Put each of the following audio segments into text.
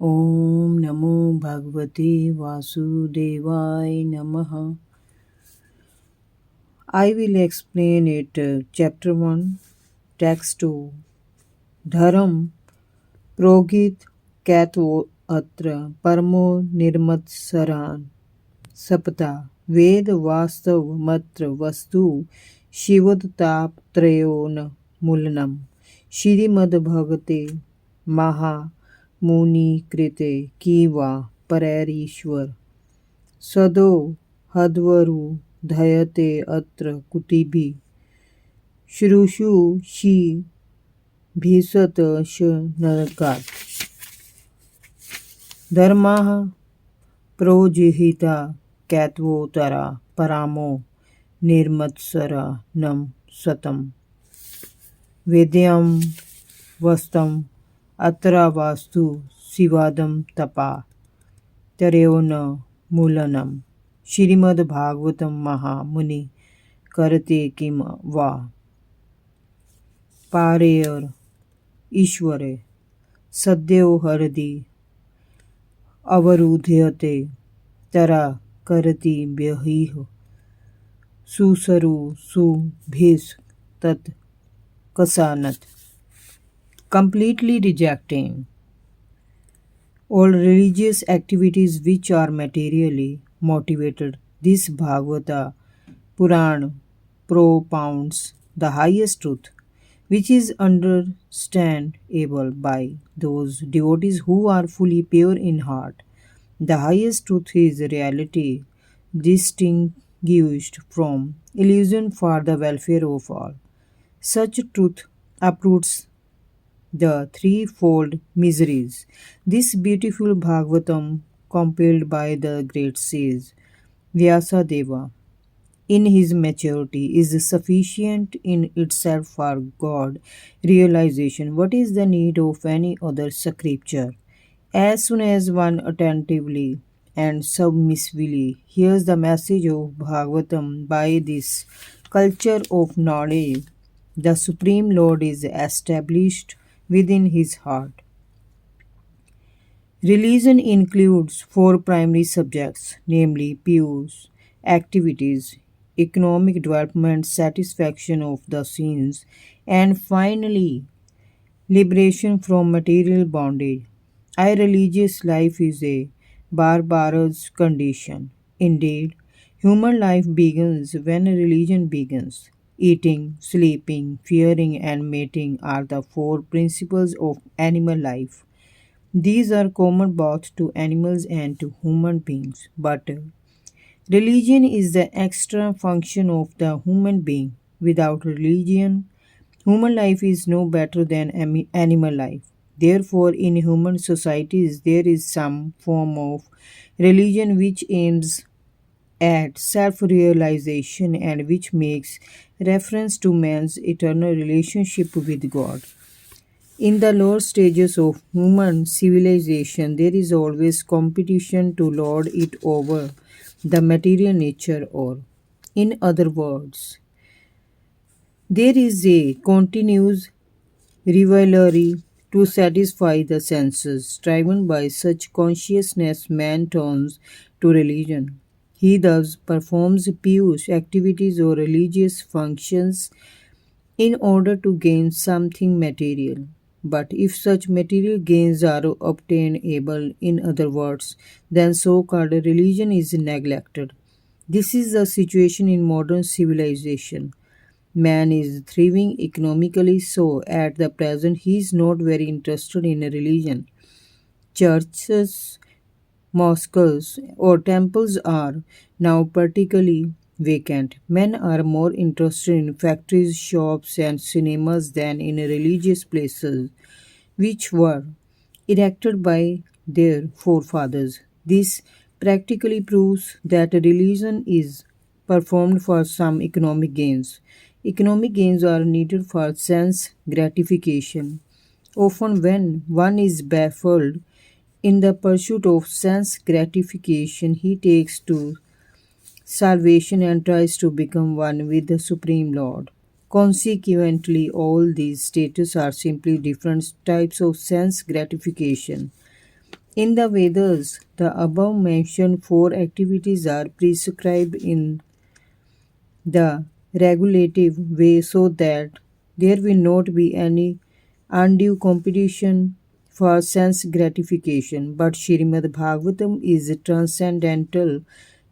Om Namo Bhagavate Vasudevaya Namaha. I will explain it. Chapter 1, Text 2. Dharam Progit Katvo Atra Parmo Nirmatsaran Sapta Ved Vastav Matra Vastu Shivadtap Trayon Mulanam Shrimad Bhagate Maha Muni Krite Kiva Pararishwar Sado Hadvaru Dhayate Atra Kutibi Shrushu Shi Bhisat Narakat Dharmaha Projihita Katvotara Paramo Nirmatsara Nam Satam Vedyam Vastam Atra Vastu Sivadam Tapa Tareona Mulanam Shrimad Bhagavatam Maha Muni Karate Kim Va Pareyer Ishware Saddev Hardi Avarudhyate Tara Karati Byahih Susaru Su Bhis Tat Kasanat. Completely rejecting all religious activities which are materially motivated, this Bhagavata Puran propounds the highest truth, which is understandable by those devotees who are fully pure in heart. The highest truth is reality, distinguished from illusion for the welfare of all. Such truth uproots the threefold miseries. This beautiful Bhagavatam, compiled by the great sage Vyasadeva, in his maturity, is sufficient in itself for God realization. What is the need of any other scripture? As soon as one attentively and submissively hears the message of Bhagavatam by this culture of knowledge, the Supreme Lord is established within his heart. Religion includes four primary subjects, namely peace, activities, economic development, satisfaction of the sins, and finally, liberation from material bondage. Our religious life is a barbarous condition. Indeed, human life begins when religion begins. Eating, sleeping, fearing, and mating are the four principles of animal life. These are common both to animals and to human beings, but religion is the extra function of the human being. Without religion, human life is no better than animal life. Therefore, in human societies, there is some form of religion which aims at self realization and which makes reference to man's eternal relationship with God. In the lower stages of human civilization, there is always competition to lord it over the material nature, or, in other words, there is a continuous rivalry to satisfy the senses. Driven by such consciousness, man turns to religion. He thus performs pious activities or religious functions in order to gain something material. But if such material gains are obtainable, in other words, then so called religion is neglected. This is the situation in modern civilization. Man is thriving economically, so at the present he is not very interested in religion. Churches, mosques, or temples are now particularly vacant. Men are more interested in factories, shops, and cinemas than in religious places, which were erected by their forefathers. This practically proves that religion is performed for some economic gains. Economic gains are needed for sense gratification. Often, when one is baffled in the pursuit of sense gratification, he takes to salvation and tries to become one with the Supreme Lord. Consequently, all these states are simply different types of sense gratification. In the Vedas, the above mentioned four activities are prescribed in the regulative way so that there will not be any undue competition for sense gratification. But Srimad Bhagavatam is transcendental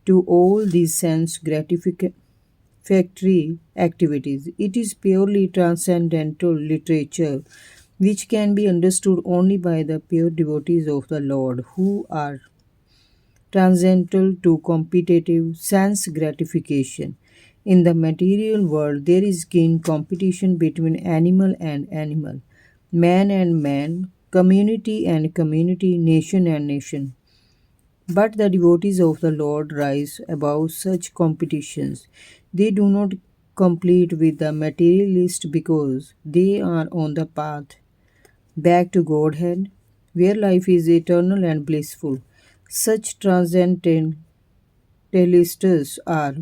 to all these sense gratificatory activities. It is purely transcendental literature which can be understood only by the pure devotees of the Lord who are transcendental to competitive sense gratification. In the material world, there is keen competition between animal and animal, man and man, community and community, nation and nation. But the devotees of the Lord rise above such competitions. They do not compete with the materialist because they are on the path back to Godhead, where life is eternal and blissful. Such transcendentalists are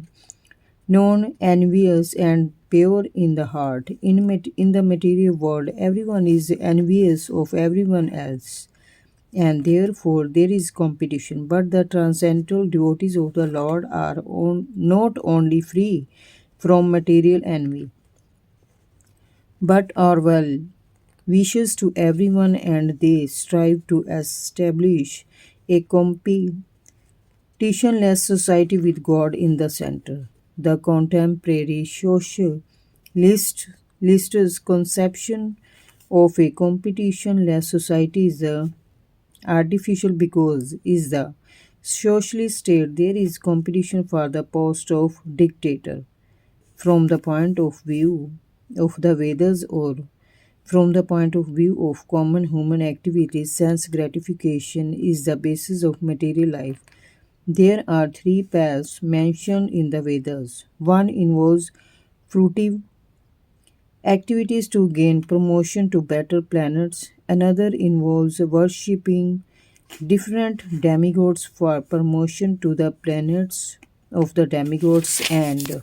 known envious and pure in the heart. In the material world, everyone is envious of everyone else, and therefore there is competition. But the transcendental devotees of the Lord are not only free from material envy, but are well wishes to everyone, and they strive to establish a competitionless society with God in the center. The contemporary socialist's conception of a competitionless society is artificial because is the socialist state there is competition for the post of dictator from the point of view of the Vedas or from the point of view of common human activities, sense gratification is the basis of material life. There are three paths mentioned in the Vedas. One involves fruitive activities to gain promotion to better planets. Another involves worshipping different demigods for promotion to the planets of the demigods, and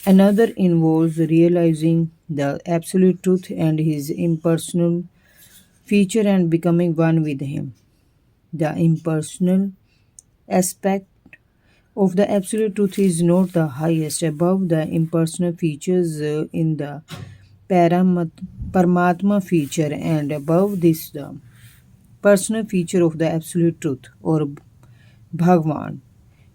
another involves realizing the absolute truth and his impersonal feature and becoming one with him. The impersonal aspect of the absolute truth is not the highest above the impersonal features in the Paramatma feature, and above this the personal feature of the absolute truth or Bhagwan.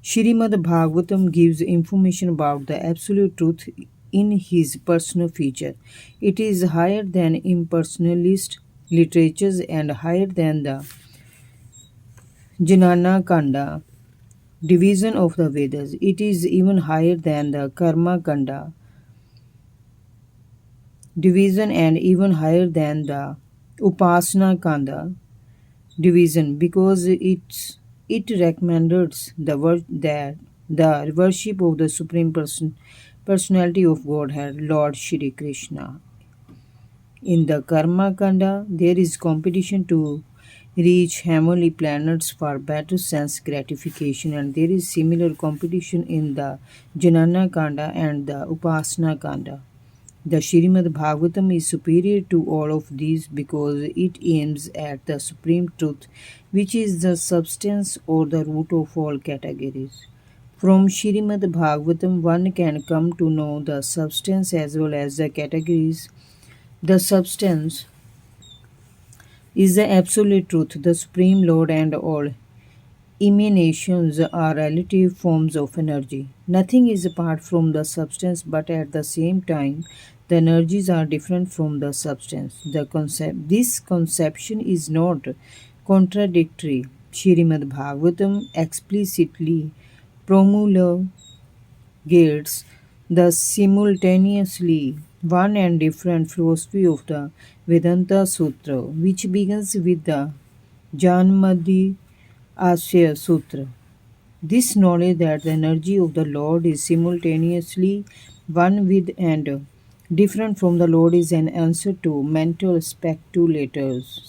Shrimad Bhagavatam gives information about the absolute truth in his personal feature. It is higher than impersonalist literatures and higher than the Jnana Kanda division of the Vedas. It is even higher than the Karma Kanda division and even higher than the Upasana Kanda division because it recommends that the worship of the Supreme Personality of Godhead, Lord Shri Krishna. In the Karma Kanda, there is competition to reach heavenly planets for better sense gratification, and there is similar competition in the Janana Kanda and the Upasana Kanda. The Srimad Bhagavatam is superior to all of these because it aims at the supreme truth, which is the substance or the root of all categories. From Srimad Bhagavatam, one can come to know the substance as well as the categories. The substance is the absolute truth, the supreme Lord, and all emanations are relative forms of energy. Nothing is apart from the substance, but at the same time, the energies are different from the substance. This conception is not contradictory. Srimad Bhagavatam explicitly promulgates the simultaneously one and different philosophy of the Vedanta Sutra, which begins with the Janmadi Asya Sutra. This knowledge that the energy of the Lord is simultaneously one with and different from the Lord is an answer to mental speculators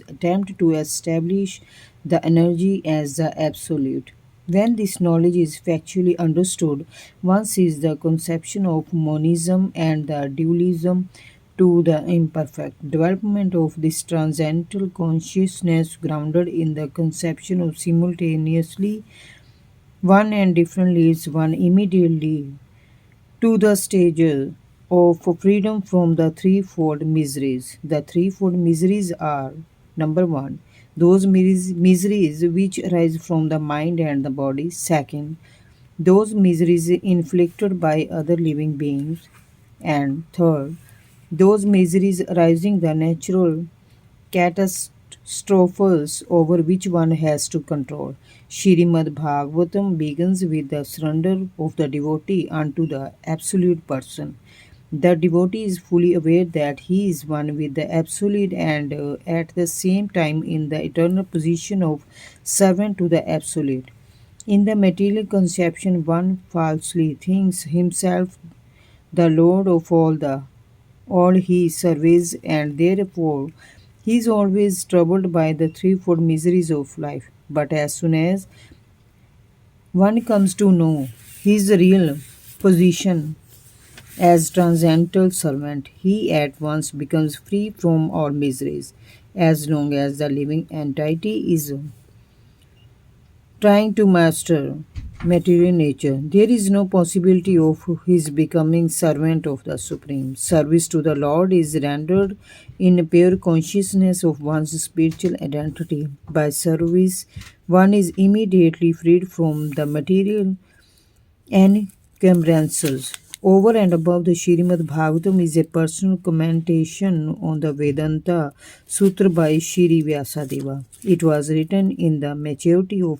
attempt to establish the energy as the absolute. When this knowledge is factually understood, one sees the conception of monism and the dualism to the imperfect. Development of this transcendental consciousness grounded in the conception of simultaneously one and different leads one immediately to the stages of freedom from the threefold miseries. The threefold miseries are number one, those miseries which arise from the mind and the body. Second, those miseries inflicted by other living beings. And third, those miseries arising the natural catastrophes over which one has to control. Shrimad Bhagavatam begins with the surrender of the devotee unto the absolute person. The devotee is fully aware that he is one with the absolute and at the same time in the eternal position of servant to the absolute. In the material conception, one falsely thinks himself the lord of all he surveys, and therefore he is always troubled by the threefold miseries of life. But as soon as one comes to know his real position as transcendental servant, he at once becomes free from all miseries. As long as the living entity is trying to master material nature, there is no possibility of his becoming servant of the Supreme. Service to the Lord is rendered in pure consciousness of one's spiritual identity. By service, one is immediately freed from the material encumbrances. Over and above the Srimad Bhagavatam is a personal commentation on the Vedanta Sutra by Shri Vyasadeva. It was written in the maturity of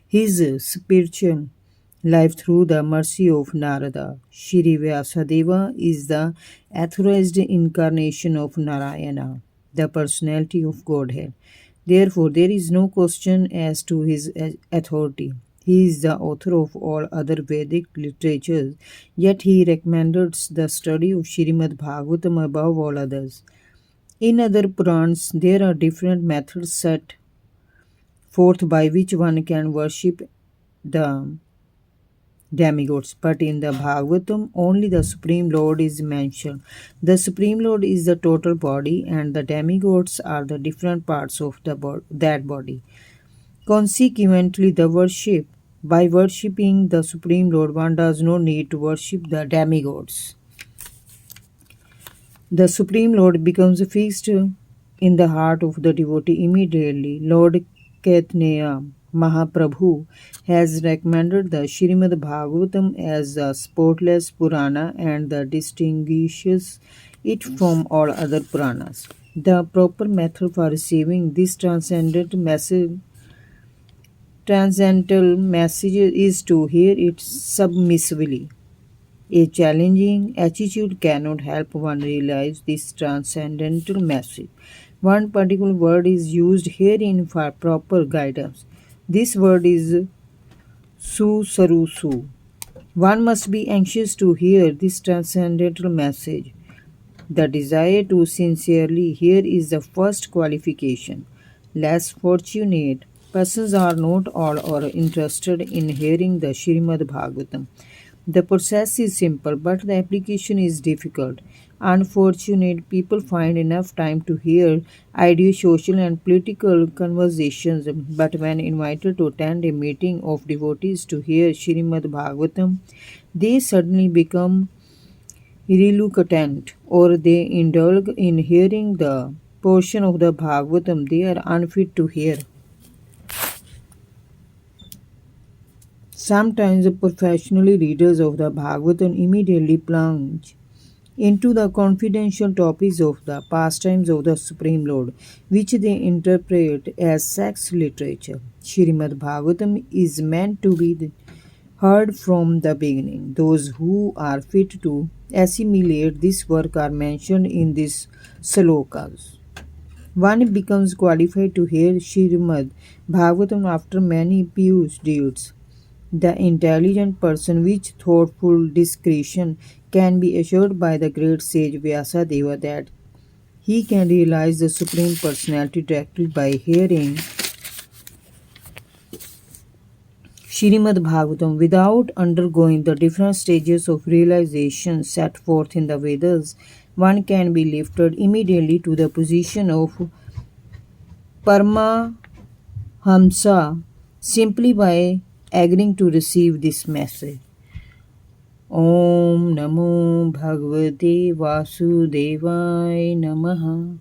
his spiritual life through the mercy of Narada. Shri Vyasadeva is the authorized incarnation of Narayana, the personality of Godhead. Therefore, there is no question as to his authority. He is the author of all other Vedic literatures, yet he recommended the study of Srimad Bhagavatam above all others. In other Purans, there are different methods set forth by which one can worship the demigods, but in the Bhagavatam, only the Supreme Lord is mentioned. The Supreme Lord is the total body, and the demigods are the different parts of that body. Consequently, the worship by worshipping the Supreme Lord, one does not need to worship the demigods. The Supreme Lord becomes fixed in the heart of the devotee immediately. Lord Chaitanya Mahaprabhu has recommended the Srimad Bhagavatam as a spotless Purana and that distinguishes it from all other Puranas. The proper method for receiving this transcendental message is to hear it submissively. A challenging attitude cannot help one realize this transcendental message. One particular word is used herein for proper guidance. This word is su. One must be anxious to hear this transcendental message. The desire to sincerely hear is the first qualification. Less fortunate persons are not all or interested in hearing the Srimad Bhagavatam. The process is simple, but the application is difficult. Unfortunate people find enough time to hear ideal social and political conversations, but when invited to attend a meeting of devotees to hear Srimad Bhagavatam, they suddenly become reluctant or they indulge in hearing the portion of the Bhagavatam they are unfit to hear. Sometimes the professional readers of the Bhagavatam immediately plunge into the confidential topics of the pastimes of the Supreme Lord, which they interpret as sex literature. Srimad Bhagavatam is meant to be heard from the beginning. Those who are fit to assimilate this work are mentioned in these slokas. One becomes qualified to hear Srimad Bhagavatam after many pious deeds. The intelligent person with thoughtful discretion can be assured by the great sage Vyasadeva that he can realize the Supreme Personality directly by hearing Srimad Bhagavatam without undergoing the different stages of realization set forth in the Vedas. one can be lifted immediately to the position of Paramahamsa simply by agreeing to receive this message. Om Namo Bhagavate Vasudevaya Namaha.